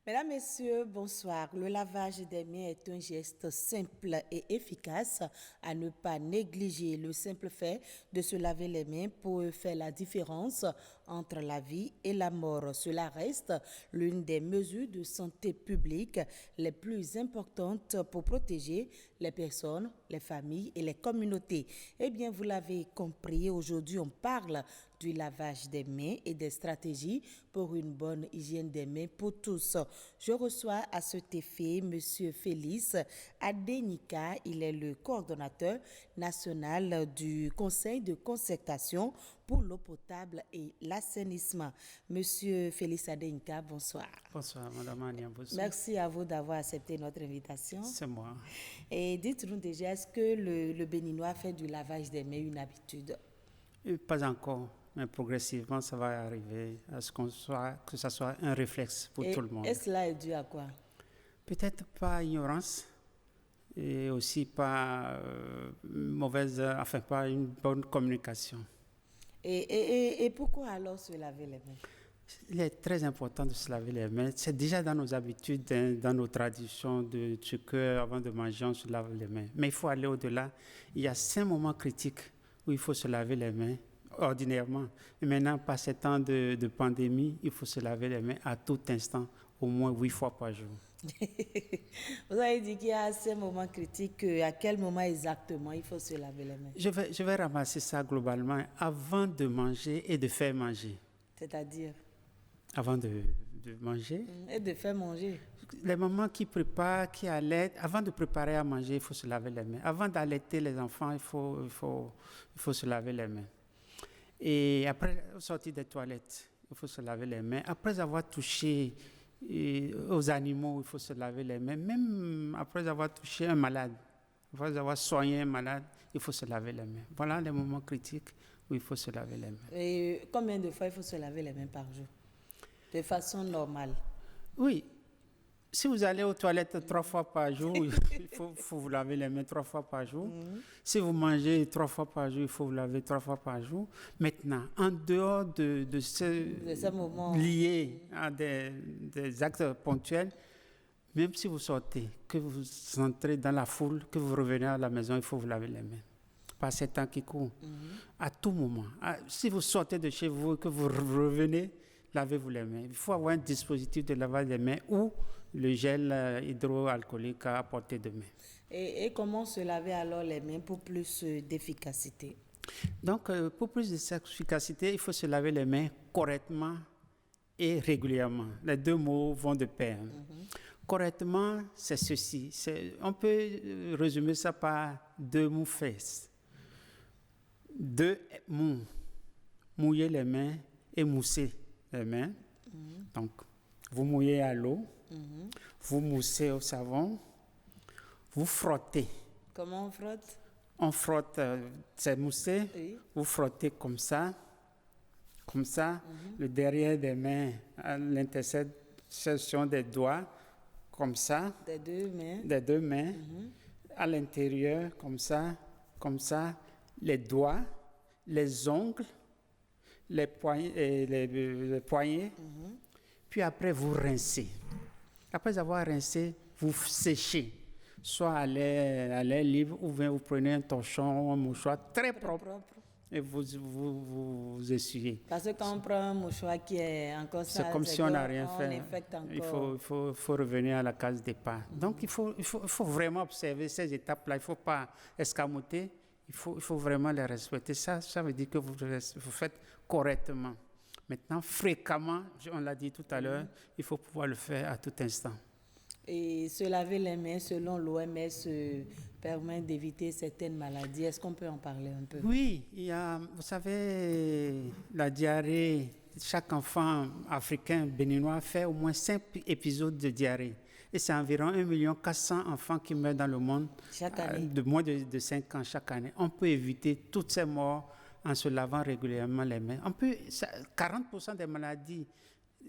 Mesdames, Messieurs, bonsoir. Le lavage des mains est un geste simple et efficace à ne pas négliger. Le simple fait de se laver les mains peut faire la différence entre la vie et la mort. Cela reste l'une des mesures de santé publique les plus importantes pour protéger les personnes, les familles et les communautés. Eh bien, vous l'avez compris, aujourd'hui on parle du lavage des mains et des stratégies pour une bonne hygiène des mains pour tous. Je reçois à cet effet M. Félix Adenika. Il est le coordonnateur national du Conseil de concertation pour l'eau potable et l'assainissement. Monsieur Félix Adenika, bonsoir. Bonsoir, Madame Ania. Bonsoir. Merci à vous d'avoir accepté notre invitation. C'est moi. Et dites-nous déjà, est-ce que le Béninois fait du lavage des mains une habitude? Pas encore, mais progressivement, ça va arriver à ce que ça soit un réflexe pour tout le monde. Et cela est dû à quoi? Peut-être pas ignorance et aussi pas pas une bonne communication. Et pourquoi alors se laver les mains? Il est très important de se laver les mains. C'est déjà dans nos habitudes, dans nos traditions de ce qu'avant de manger, on se lave les mains. Mais il faut aller au-delà. Il y a 5 moments critiques où il faut se laver les mains ordinairement. Et maintenant, par ces temps de pandémie, il faut se laver les mains à tout instant, au moins 8 fois par jour. Vous avez dit qu'il y a ces moments critiques. À quel moment exactement il faut se laver les mains? Je vais ramasser ça globalement avant de manger et de faire manger. C'est-à-dire? Avant de manger. Et de faire manger. Les mamans qui préparent, qui allaitent, avant de préparer à manger, il faut se laver les mains. Avant d'allaiter les enfants, il faut se laver les mains. Et après sortir des toilettes, il faut se laver les mains. Après avoir touché aux animaux, il faut se laver les mains. Même après avoir touché un malade, après avoir soigné un malade, il faut se laver les mains. Voilà les moments critiques où il faut se laver les mains. Et combien de fois il faut se laver les mains par jour? De façon normale? Oui. Si vous allez aux toilettes 3 fois par jour, il faut vous laver les mains 3 fois par jour. Si vous mangez 3 fois par jour, il faut vous laver 3 fois par jour. Maintenant, en dehors de ces moments liés à des actes ponctuels, même si vous sortez, que vous entrez dans la foule, que vous revenez à la maison, il faut vous laver les mains. Par ces temps qui courent, à tout moment. Si vous sortez de chez vous et que vous revenez, lavez-vous les mains. Il faut avoir un dispositif de lavage des mains ou le gel hydroalcoolique à portée de main. Et comment se laver alors les mains pour plus d'efficacité? Donc, pour plus d'efficacité, il faut se laver les mains correctement et régulièrement. Les 2 mots vont de pair. Correctement, c'est ceci. On peut résumer ça par 2 mots faits. 2 mots. Mouiller les mains et mousser les mains. Donc, vous mouillez à l'eau, vous moussez au savon, vous frottez. Comment on frotte? On frotte, c'est moussé, oui. Vous frottez comme ça, le derrière des mains, à l'intersection des doigts, comme ça. Des 2 mains. Des 2 mains, à l'intérieur, comme ça, les doigts, les ongles, les poignets, puis après vous rincez. Après avoir rincé, vous séchez, soit à l'air libre ou bien vous prenez un torchon ou un mouchoir très propre. Et vous essuyez. Parce que quand on prend un mouchoir qui est encore sale, c'est comme si on n'a rien fait. Il faut revenir à la case départ. Donc il faut vraiment observer ces étapes-là. Il ne faut pas escamoter. Il faut vraiment les respecter. Ça veut dire que vous faites correctement. Maintenant, fréquemment, on l'a dit tout à l'heure, il faut pouvoir le faire à tout instant. Et se laver les mains, selon l'OMS, permet d'éviter certaines maladies. Est-ce qu'on peut en parler un peu? Oui, vous savez, la diarrhée, chaque enfant africain, béninois, fait au moins 5 épisodes de diarrhée. Et c'est environ 1 400 000 enfants qui meurent dans le monde chaque année. De moins de 5 ans chaque année. On peut éviter toutes ces morts en se lavant régulièrement les mains. 40% des maladies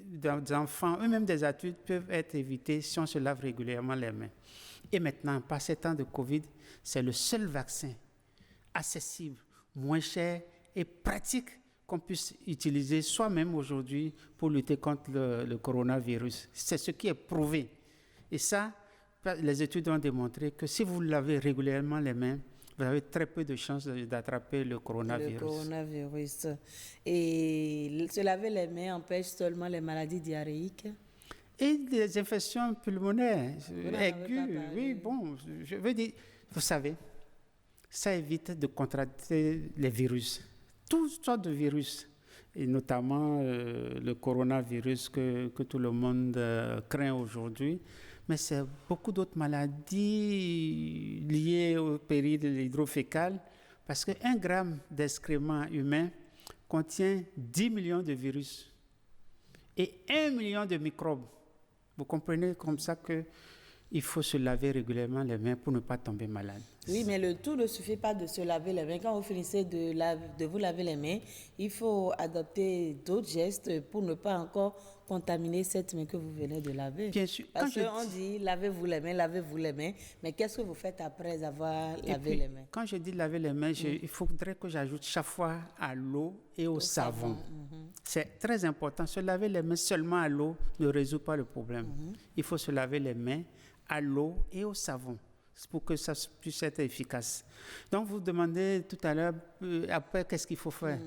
d'enfants, eux-mêmes des adultes, peuvent être évités si on se lave régulièrement les mains. Et maintenant, par ces temps de Covid, c'est le seul vaccin accessible, moins cher et pratique qu'on puisse utiliser soi-même aujourd'hui pour lutter contre le coronavirus. C'est ce qui est prouvé. Et ça, les études ont démontré que si vous lavez régulièrement les mains, vous avez très peu de chances d'attraper le coronavirus. Le coronavirus. Et se laver les mains empêche seulement les maladies diarrhéiques? Et des infections pulmonaires aiguës. Oui, parlé. bon, je veux dire, vous savez, ça évite de contracter les virus, toutes sortes de virus, et notamment le coronavirus que tout le monde craint aujourd'hui. Mais c'est beaucoup d'autres maladies liées au péril hydrofécal, parce qu'un gramme d'excrément humain contient 10 millions de virus et 1 million de microbes. Vous comprenez comme ça qu'il faut se laver régulièrement les mains pour ne pas tomber malade. Oui, mais le tout ne suffit pas de se laver les mains. Quand vous finissez de vous laver les mains, il faut adopter d'autres gestes pour ne pas encore contaminer cette main que vous venez de laver. Bien sûr. Parce qu'on dit lavez-vous les mains, mais qu'est-ce que vous faites après avoir lavé les mains? Quand je dis laver les mains, il faudrait que j'ajoute chaque fois à l'eau et au savon. C'est très important. Se laver les mains seulement à l'eau ne résout pas le problème. Il faut se laver les mains à l'eau et au savon pour que ça puisse être efficace. Donc, vous demandez tout à l'heure, après, qu'est-ce qu'il faut faire?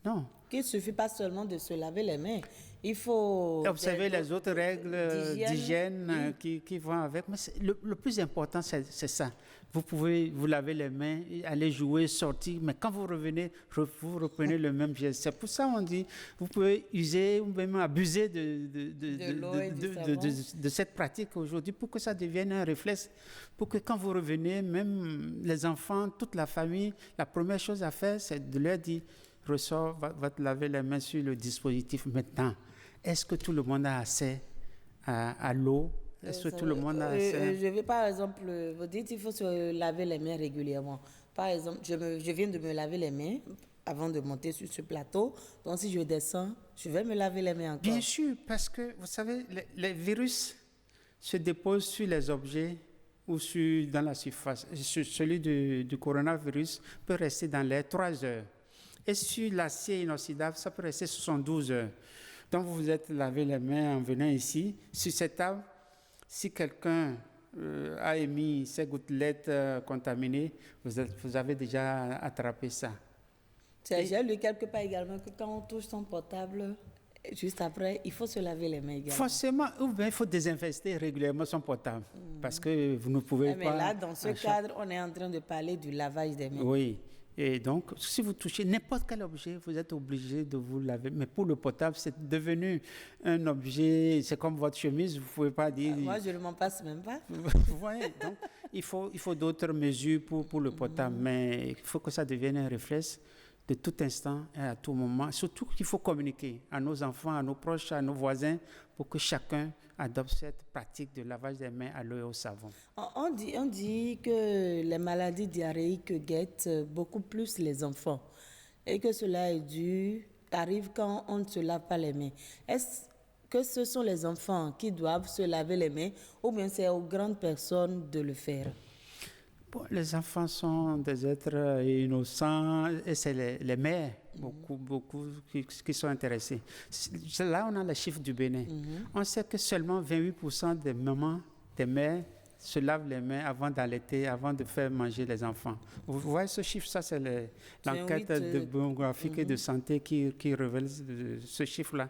Non. Il ne suffit pas seulement de se laver les mains. Il faut observer les autres règles d'hygiène qui vont avec. Mais le plus important, c'est ça. Vous pouvez vous laver les mains, aller jouer, sortir, mais quand vous revenez, vous reprenez le même geste. C'est pour ça qu'on dit, vous pouvez user ou même abuser de cette pratique aujourd'hui pour que ça devienne un réflexe, pour que quand vous revenez, même les enfants, toute la famille, la première chose à faire, c'est de leur dire, ressort, va te laver les mains sur le dispositif maintenant. Est-ce que tout le monde a accès à l'eau? Est-ce que tout le monde a accès? Je vais par exemple, vous dites qu'il faut se laver les mains régulièrement. Par exemple, je viens de me laver les mains avant de monter sur ce plateau. Donc si je descends, je vais me laver les mains encore. Bien sûr, parce que vous savez, les virus se déposent sur les objets ou dans la surface. Celui du coronavirus peut rester dans l'air 3 heures. Et sur l'acier inoxydable, ça peut rester 72 heures. Donc, vous vous êtes lavé les mains en venant ici. Sur cette table, si quelqu'un a émis ces gouttelettes contaminées, vous avez déjà attrapé ça. J'ai lu quelque part également que quand on touche son portable, juste après, il faut se laver les mains également. Forcément, ou bien il faut désinfecter régulièrement son portable. Parce que vous ne pouvez pas... Mais là, dans ce cadre, on est en train de parler du lavage des mains. Oui. Et donc, si vous touchez n'importe quel objet, vous êtes obligé de vous laver. Mais pour le portable, c'est devenu un objet, c'est comme votre chemise, vous ne pouvez pas dire... Moi, je ne m'en passe même pas. Vous voyez, donc il faut d'autres mesures pour le portable. Mais il faut que ça devienne un réflexe de tout instant et à tout moment. Surtout qu'il faut communiquer à nos enfants, à nos proches, à nos voisins, pour que chacun adopte cette pratique de lavage des mains à l'eau et au savon. On dit que les maladies diarrhéiques guettent beaucoup plus les enfants et que cela arrive quand on ne se lave pas les mains. Est-ce que ce sont les enfants qui doivent se laver les mains ou bien c'est aux grandes personnes de le faire? Bon, les enfants sont des êtres innocents et c'est les mères, beaucoup qui sont intéressés. Là, on a les chiffres du Bénin. On sait que seulement 28% des mamans, des mères, se lavent les mains avant d'allaiter, avant de faire manger les enfants. Vous voyez ce chiffre, ça c'est l'enquête démographique et de santé qui révèle ce chiffre-là.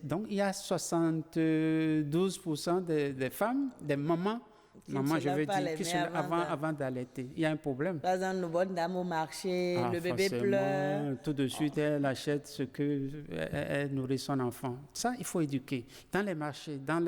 Donc il y a 72% des femmes, des mamans, je veux dire, qui sont avant d'allaiter. Il y a un problème. Par exemple, une bonne dame au marché, le bébé pleure. Tout de suite, elle achète ce qu'elle nourrit son enfant. Ça, il faut éduquer. Dans les marchés, dans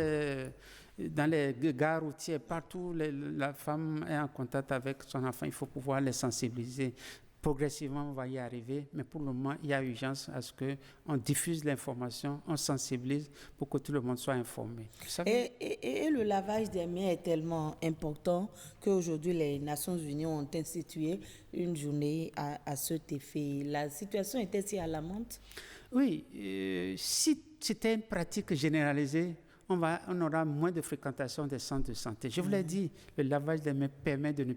les gares routières, partout, la femme est en contact avec son enfant. Il faut pouvoir les sensibiliser. Progressivement, on va y arriver, mais pour le moment, il y a urgence à ce qu'on diffuse l'information, on sensibilise pour que tout le monde soit informé. Et le lavage des mains est tellement important qu'aujourd'hui, les Nations Unies ont institué une journée à cet effet. La situation était si alarmante? Oui, si c'était une pratique généralisée, on aura moins de fréquentation des centres de santé. Je vous l'ai dit, le lavage des mains permet de ne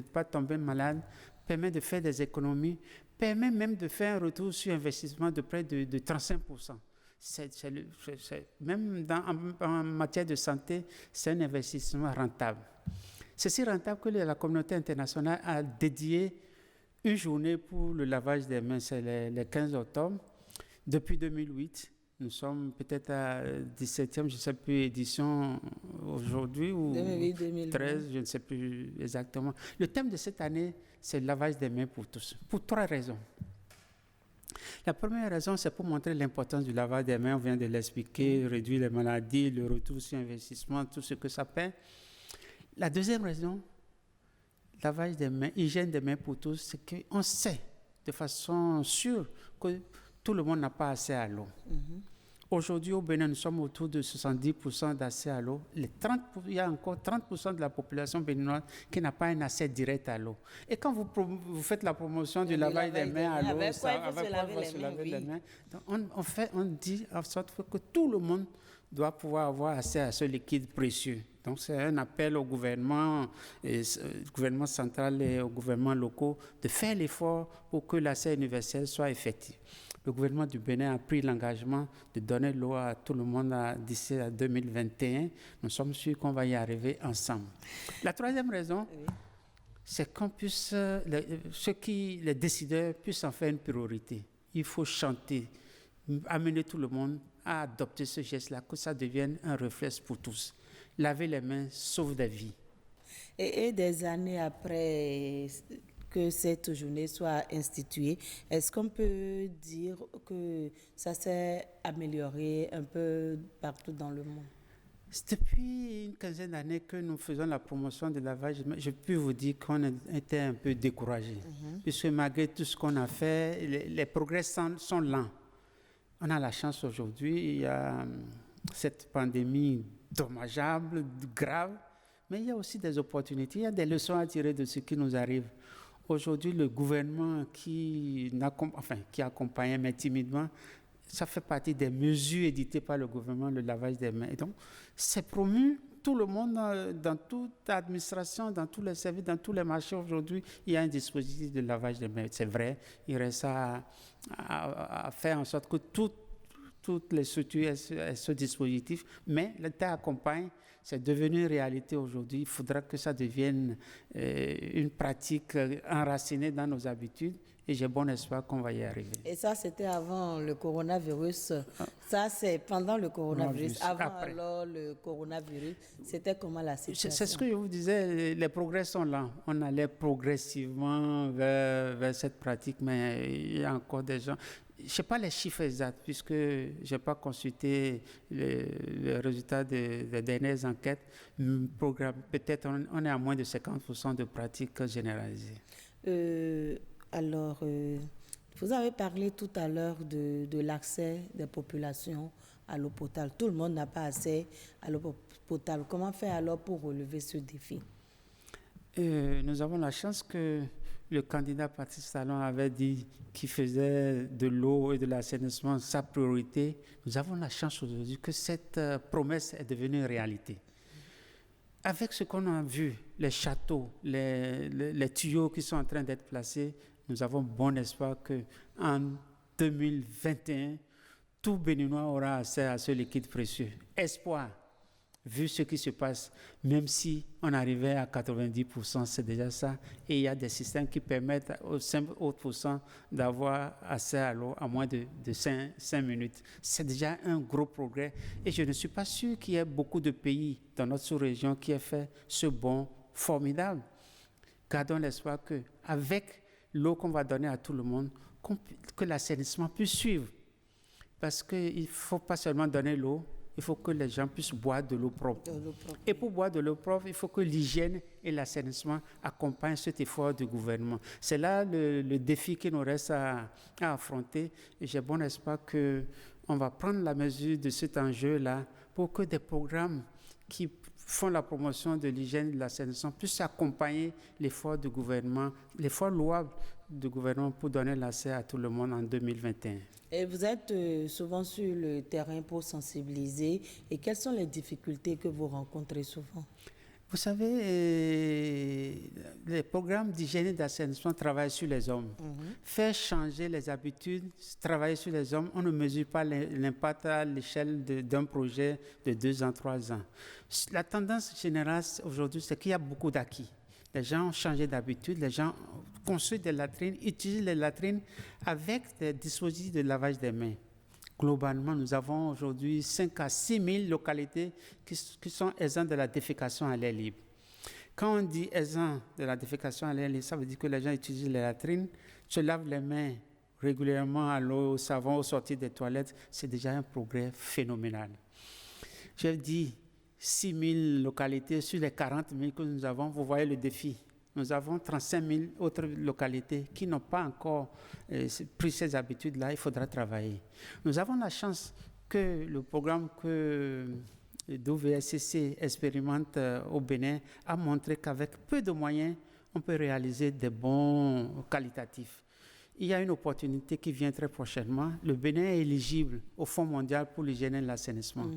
pas tomber malade, permet de faire des économies, permet même de faire un retour sur investissement de près de 35%. Même en matière de santé, c'est un investissement rentable. C'est si rentable que la communauté internationale a dédié une journée pour le lavage des mains, c'est le 15 octobre. Depuis 2008, nous sommes peut-être à 17e, je ne sais plus, édition aujourd'hui ou 13, je ne sais plus exactement. Le thème de cette année, c'est le lavage des mains pour tous, pour 3 raisons. La première raison, c'est pour montrer l'importance du lavage des mains, on vient de l'expliquer, réduire les maladies, le retour sur investissement, tout ce que ça fait. La deuxième raison, lavage des mains, hygiène des mains pour tous, c'est qu'on sait de façon sûre que tout le monde n'a pas accès à l'eau. Aujourd'hui, au Bénin, nous sommes autour de 70% d'accès à l'eau. Il y a encore 30% de la population béninoise qui n'a pas un accès direct à l'eau. Et quand vous faites la promotion du lavage des mains à l'eau, avec quoi il faut se laver les mains, on dit en sorte que tout le monde doit pouvoir avoir accès à ce liquide précieux. Donc, c'est un appel au gouvernement central et aux gouvernements locaux de faire l'effort pour que l'accès universel soit effectif. Le gouvernement du Bénin a pris l'engagement de donner l'eau à tout le monde d'ici à 2021. Nous sommes sûrs qu'on va y arriver ensemble. La troisième raison, c'est qu'on puisse, les décideurs puissent en faire une priorité. Il faut chanter, amener tout le monde à adopter ce geste-là, que ça devienne un réflexe pour tous. Laver les mains sauve des vies. Et des années après que cette journée soit instituée, est-ce qu'on peut dire que ça s'est amélioré un peu partout dans le monde? C'est depuis une quinzaine d'années que nous faisons la promotion de lavage. Je peux vous dire qu'on était un peu découragés, puisque malgré tout ce qu'on a fait, les progrès sont lents. On a la chance aujourd'hui, il y a cette pandémie dommageable, grave, mais il y a aussi des opportunités, il y a des leçons à tirer de ce qui nous arrive. Aujourd'hui, le gouvernement qui accompagne, mais timidement, ça fait partie des mesures éditées par le gouvernement, le lavage des mains. Et donc, c'est promu, tout le monde, dans toute l'administration, dans tous les services, dans tous les marchés aujourd'hui, il y a un dispositif de lavage des mains. C'est vrai, il reste à faire en sorte que toutes les structures aient ce dispositif, mais l'État accompagne. C'est devenu une réalité aujourd'hui. Il faudra que ça devienne une pratique enracinée dans nos habitudes et j'ai bon espoir qu'on va y arriver. Et ça, c'était avant le coronavirus. Ça, c'est pendant le coronavirus. Avant après. Alors le coronavirus, c'était comment la situation? C'est ce que je vous disais, les progrès sont là. On allait progressivement vers cette pratique, mais il y a encore des gens... Je ne sais pas les chiffres exacts, puisque je n'ai pas consulté les résultats des dernières enquêtes. Peut-être on est à moins de 50% de pratiques généralisées. Vous avez parlé tout à l'heure de l'accès des populations à l'eau potable. Tout le monde n'a pas accès à l'eau potable. Comment faire alors pour relever ce défi? Nous avons la chance que le candidat Patrice Talon avait dit qu'il faisait de l'eau et de l'assainissement sa priorité. Nous avons la chance aujourd'hui que cette promesse est devenue une réalité. Avec ce qu'on a vu, les châteaux, les tuyaux qui sont en train d'être placés, nous avons bon espoir qu'en 2021, tout Béninois aura accès à ce liquide précieux. Espoir. Vu ce qui se passe, même si on arrivait à 90%, c'est déjà ça. Et il y a des systèmes qui permettent aux 5% d'avoir accès à l'eau à moins de 5 minutes. C'est déjà un gros progrès. Et je ne suis pas sûr qu'il y ait beaucoup de pays dans notre sous-région qui aient fait ce bond formidable. Gardons l'espoir qu'avec l'eau qu'on va donner à tout le monde, que l'assainissement puisse suivre. Parce qu'il ne faut pas seulement donner l'eau, il faut que les gens puissent boire de l'eau propre. Et pour boire de l'eau propre, il faut que l'hygiène et l'assainissement accompagnent cet effort du gouvernement. C'est là le défi qui nous reste à affronter. Et j'ai bon espoir qu'on va prendre la mesure de cet enjeu-là pour que des programmes qui font la promotion de l'hygiène et de l'assainissement puissent accompagner l'effort du gouvernement, l'effort louable du gouvernement pour donner l'accès à tout le monde en 2021. Et vous êtes souvent sur le terrain pour sensibiliser. Et quelles sont les difficultés que vous rencontrez souvent? Vous savez, les programmes d'hygiène et d'assainissement travaillent sur les hommes. Faire changer les habitudes, travailler sur les hommes, on ne mesure pas l'impact à l'échelle d'un projet de 2 ans, 3 ans. La tendance générale aujourd'hui, c'est qu'il y a beaucoup d'acquis. Les gens ont changé d'habitude, les gens construisent des latrines, utilisent les latrines avec des dispositifs de lavage des mains. Globalement, nous avons aujourd'hui 5 à 6 000 localités qui sont exemptes de la défécation à l'air libre. Quand on dit exempt de la défécation à l'air libre, ça veut dire que les gens utilisent les latrines, se lavent les mains régulièrement à l'eau, au savon, au sortir des toilettes. C'est déjà un progrès phénoménal. Je dis 6 000 localités sur les 40 000 que nous avons. Vous voyez le défi. Nous avons 35 000 autres localités qui n'ont pas encore pris ces habitudes-là. Il faudra travailler. Nous avons la chance que le programme que l'OVSCC expérimente au Bénin a montré qu'avec peu de moyens, on peut réaliser des bons qualitatifs. Il y a une opportunité qui vient très prochainement. Le Bénin est éligible au Fonds mondial pour l'hygiène et l'assainissement.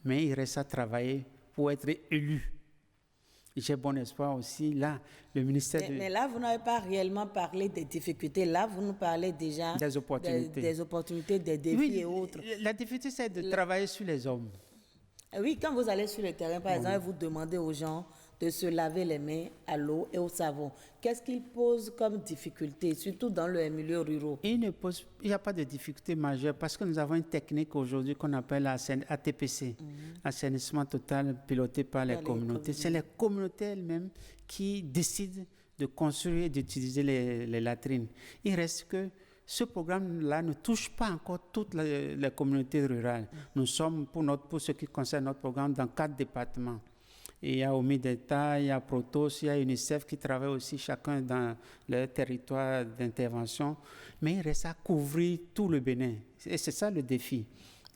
Mais il reste à travailler pour être élu. J'ai bon espoir aussi. Là, le ministère mais là, vous n'avez pas réellement parlé des difficultés. Là, vous nous parlez déjà des opportunités, des défis et autres. La difficulté, c'est de travailler sur les hommes. Oui, quand vous allez sur le terrain, par exemple, vous demandez aux gens de se laver les mains à l'eau et au savon. Qu'est-ce qu'ils posent comme difficulté, surtout dans le milieu rural? Il n'y a pas de difficulté majeure parce que nous avons une technique aujourd'hui qu'on appelle ATPC, assainissement total piloté par les communautés. C'est les communautés elles-mêmes qui décident de construire et d'utiliser les latrines. Il reste que ce programme-là ne touche pas encore toutes les communautés rurales. Nous sommes, pour ce qui concerne notre programme, dans 4 départements. Il y a Omideta, il y a Protos, il y a UNICEF qui travaillent aussi chacun dans leur territoire d'intervention. Mais il reste à couvrir tout le Bénin. Et c'est ça le défi.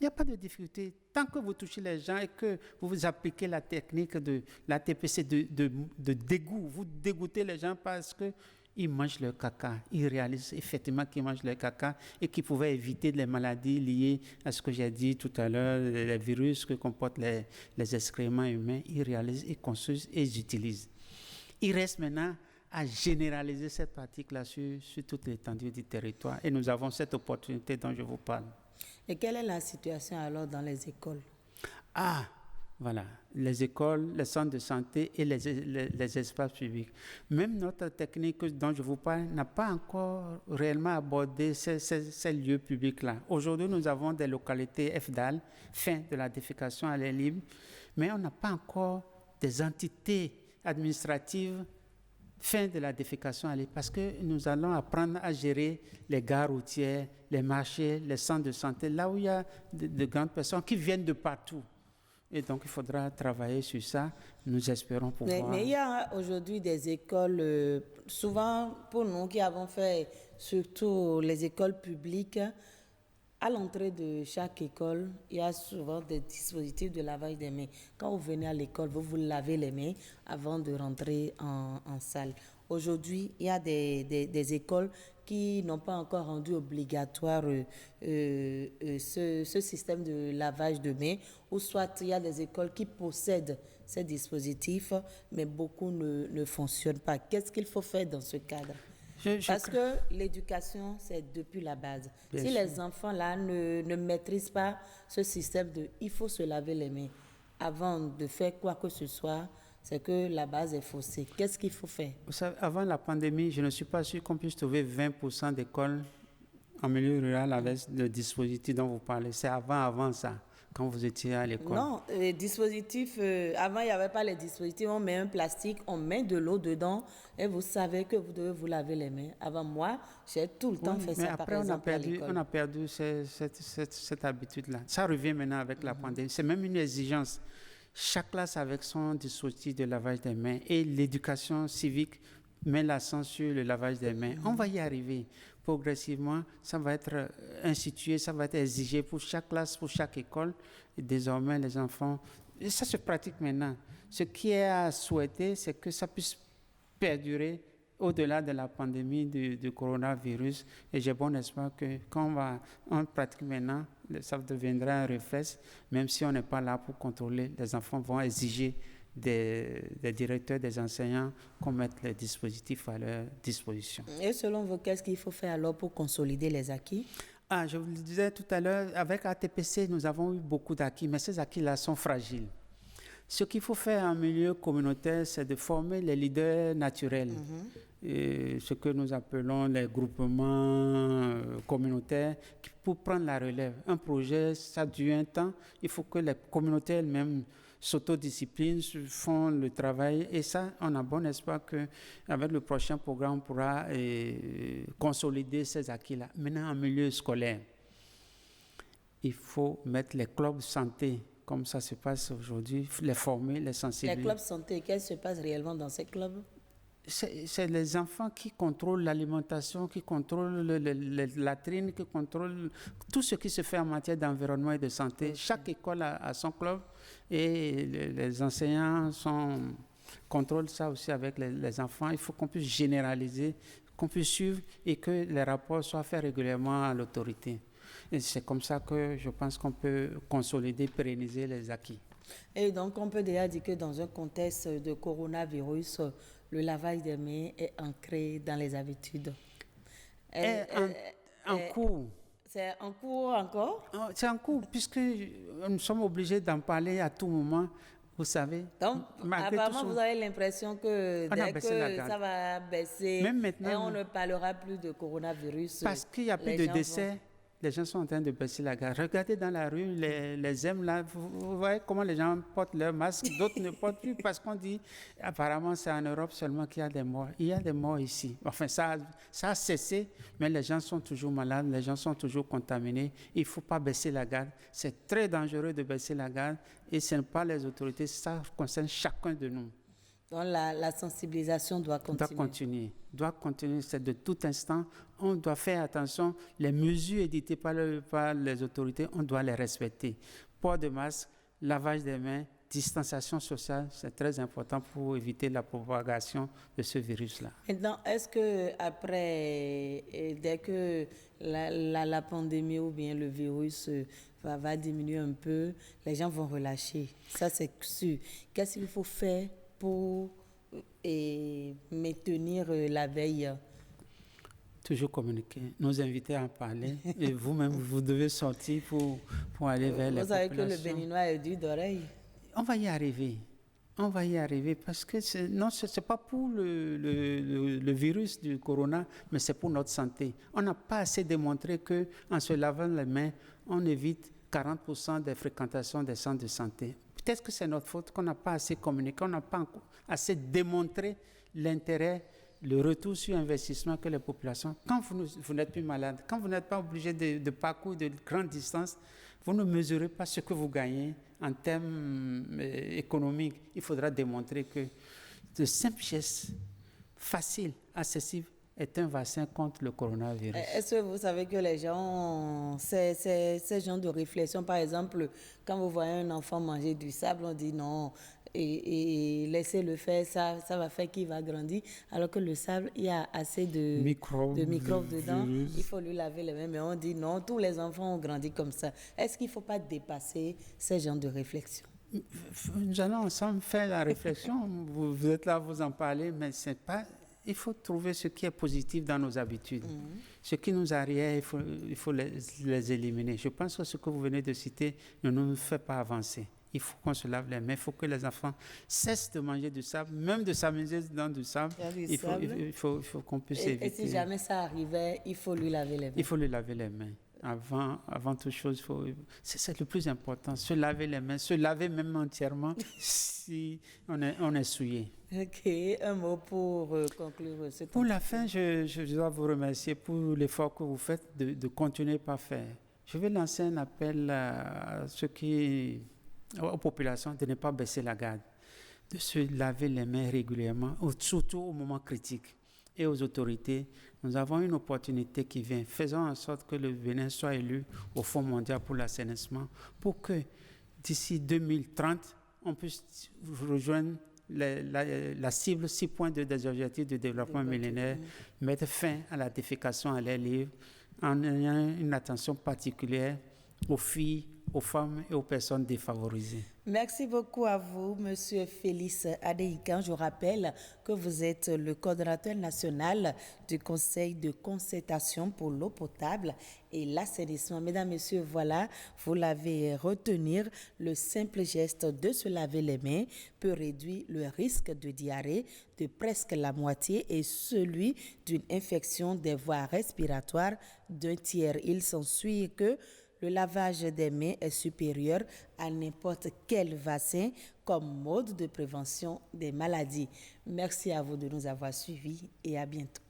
Il n'y a pas de difficulté. Tant que vous touchez les gens et que vous appliquez la technique de la TPC de dégoût, vous dégoûtez les gens parce qu'ils mangent leur caca. Ils réalisent effectivement qu'ils mangent leur caca et qu'ils pouvaient éviter les maladies liées à ce que j'ai dit tout à l'heure, les virus que comportent les excréments humains. Ils réalisent, ils construisent et ils utilisent. Il reste maintenant à généraliser cette pratique-là sur toute l'étendue du territoire. Et nous avons cette opportunité dont je vous parle. Et quelle est la situation alors dans les écoles? Voilà, les écoles, les centres de santé et les espaces publics. Même notre technique dont je vous parle n'a pas encore réellement abordé ces lieux publics-là. Aujourd'hui, nous avons des localités FDAL, fin de la défécation à l'air libre, mais on n'a pas encore des entités administratives fin de la défécation à l'air, parce que nous allons apprendre à gérer les gares routières, les marchés, les centres de santé, là où il y a de grandes personnes qui viennent de partout. Et donc, il faudra travailler sur ça. Nous espérons pouvoir... Mais il y a aujourd'hui des écoles, souvent pour nous qui avons fait surtout les écoles publiques, à l'entrée de chaque école, il y a souvent des dispositifs de lavage des mains. Quand vous venez à l'école, vous vous lavez les mains avant de rentrer en salle. Aujourd'hui, il y a des écoles qui n'ont pas encore rendu obligatoire ce système de lavage de mains, ou soit il y a des écoles qui possèdent ces dispositifs, mais beaucoup ne fonctionnent pas. Qu'est-ce qu'il faut faire dans ce cadre? Parce que l'éducation, c'est depuis la base. Si les enfants là ne maîtrisent pas ce système de il faut se laver les mains avant de faire quoi que ce soit, c'est que la base est faussée. Qu'est-ce qu'il faut faire? Vous savez, avant la pandémie, je ne suis pas sûr qu'on puisse trouver 20% d'écoles en milieu rural avec le dispositif dont vous parlez. C'est avant ça, quand vous étiez à l'école. Non, les dispositifs, avant il n'y avait pas les dispositifs, on met un plastique, on met de l'eau dedans et vous savez que vous devez vous laver les mains. Avant moi, j'ai tout le temps fait ça, par exemple, à l'école. On a perdu cette habitude-là. Ça revient maintenant avec la pandémie. C'est même une exigence. Chaque classe avec son dispositif de lavage des mains et l'éducation civique met l'accent sur le lavage des mains. On va y arriver progressivement. Ça va être institué, ça va être exigé pour chaque classe, pour chaque école. Et désormais, les enfants Et ça se pratique maintenant. Ce qui est à souhaiter, c'est que ça puisse perdurer au-delà de la pandémie du coronavirus. Et j'ai bon espoir que quand on pratique maintenant, ça deviendra un réflexe, même si on n'est pas là pour contrôler. Les enfants vont exiger des directeurs, des enseignants qu'on mette les dispositifs à leur disposition. Et selon vous, qu'est-ce qu'il faut faire alors pour consolider les acquis? Je vous le disais tout à l'heure, avec ATPC, nous avons eu beaucoup d'acquis, mais ces acquis-là sont fragiles. Ce qu'il faut faire en milieu communautaire, c'est de former les leaders naturels, et ce que nous appelons les groupements communautaires, pour prendre la relève. Un projet, ça dure un temps, il faut que les communautés elles-mêmes s'autodisciplinent, font le travail, et ça, on a bon espoir qu'avec le prochain programme, on pourra consolider ces acquis-là. Maintenant, en milieu scolaire, il faut mettre les clubs santé, comme ça se passe aujourd'hui, les former, les sensibiliser. Les clubs santé, qu'est-ce qui se passe réellement dans ces clubs? C'est les enfants qui contrôlent l'alimentation, qui contrôlent les latrines, qui contrôlent tout ce qui se fait en matière d'environnement et de santé. Okay. Chaque école a son club et les enseignants contrôlent ça aussi avec les enfants. Il faut qu'on puisse généraliser, qu'on puisse suivre et que les rapports soient faits régulièrement à l'autorité. Et c'est comme ça que je pense qu'on peut consolider, pérenniser les acquis. Et donc, on peut déjà dire que dans un contexte de coronavirus, le lavage des mains est ancré dans les habitudes. En cours. C'est en cours encore? C'est en cours, puisque nous sommes obligés d'en parler à tout moment, vous savez. Donc, apparemment, vous avez l'impression que dès que ça va baisser, même maintenant, on ne parlera plus de coronavirus. Parce qu'il n'y a plus de décès. Les gens sont en train de baisser la garde. Regardez dans la rue, les M là, vous voyez comment les gens portent leur masque, d'autres ne portent plus parce qu'on dit, apparemment c'est en Europe seulement qu'il y a des morts. Il y a des morts ici. Enfin, ça a cessé, mais les gens sont toujours malades, les gens sont toujours contaminés. Il ne faut pas baisser la garde. C'est très dangereux de baisser la garde et ce n'est pas les autorités, ça concerne chacun de nous. Donc la sensibilisation doit continuer. Doit continuer, c'est de tout instant. On doit faire attention. Les mesures éditées par les autorités, on doit les respecter. Port de masque, lavage des mains, distanciation sociale, c'est très important pour éviter la propagation de ce virus-là. Maintenant, est-ce que après, dès que la pandémie ou bien le virus va diminuer un peu, les gens vont relâcher? Ça, c'est sûr. Qu'est-ce qu'il faut faire pour maintenir la veille? Toujours communiquer, nous inviter à en parler. Et vous-même, vous devez sortir pour aller vers les populations. Vous savez que le Béninois est dur d'oreille. On va y arriver. On va y arriver parce que ce n'est pas pour le virus du corona, mais c'est pour notre santé. On n'a pas assez démontré qu'en se lavant les mains, on évite 40% des fréquentations des centres de santé. Peut-être que c'est notre faute qu'on n'a pas assez communiqué, on n'a pas assez démontré l'intérêt, le retour sur investissement que les populations. Quand vous n'êtes plus malade, quand vous n'êtes pas obligé de parcourir de grandes distances, vous ne mesurez pas ce que vous gagnez en termes économiques. Il faudra démontrer que de simples gestes faciles, accessibles, est un vaccin contre le coronavirus. Est-ce que vous savez que les gens, ces gens de réflexion, par exemple, quand vous voyez un enfant manger du sable, on dit non, et laissez-le faire, ça va faire qu'il va grandir, alors que le sable, il y a assez de microbes dedans, il faut lui laver les mains, mais on dit non, tous les enfants ont grandi comme ça. Est-ce qu'il ne faut pas dépasser ces gens de réflexion? Nous allons ensemble faire la réflexion, vous êtes là, vous en parlez, mais c'est pas... Il faut trouver ce qui est positif dans nos habitudes. Ce qui nous arrière, il faut les éliminer. Je pense que ce que vous venez de citer ne nous fait pas avancer. Il faut qu'on se lave les mains. Il faut que les enfants cessent de manger du sable, même de s'amuser dans du sable. Il faut qu'on puisse éviter. Et si jamais ça arrivait, il faut lui laver les mains. Il faut lui laver les mains. Avant toute chose, c'est le plus important, se laver les mains, se laver même entièrement si on est souillé. Ok, un mot pour conclure ce temps. Pour la fin, je dois vous remercier pour l'effort que vous faites de continuer par faire. Je vais lancer un appel aux populations de ne pas baisser la garde, de se laver les mains régulièrement, surtout au moment critique. Et aux autorités, nous avons une opportunité qui vient. Faisons en sorte que le Bénin soit élu au Fonds mondial pour l'assainissement pour que d'ici 2030, on puisse rejoindre la cible 6 points des objectifs de développement millénaire, mettre fin à la défécation à l'air libre en ayant une attention particulière aux filles, aux femmes et aux personnes défavorisées. Merci beaucoup à vous, Monsieur Félix Adéincan. Je rappelle que vous êtes le coordonnateur national du Conseil de concertation pour l'eau potable et l'assainissement. Mesdames, Messieurs, voilà, vous l'avez retenir, le simple geste de se laver les mains peut réduire le risque de diarrhée de presque la moitié et celui d'une infection des voies respiratoires d'un tiers. Il s'ensuit que le lavage des mains est supérieur à n'importe quel vaccin comme mode de prévention des maladies. Merci à vous de nous avoir suivis et à bientôt.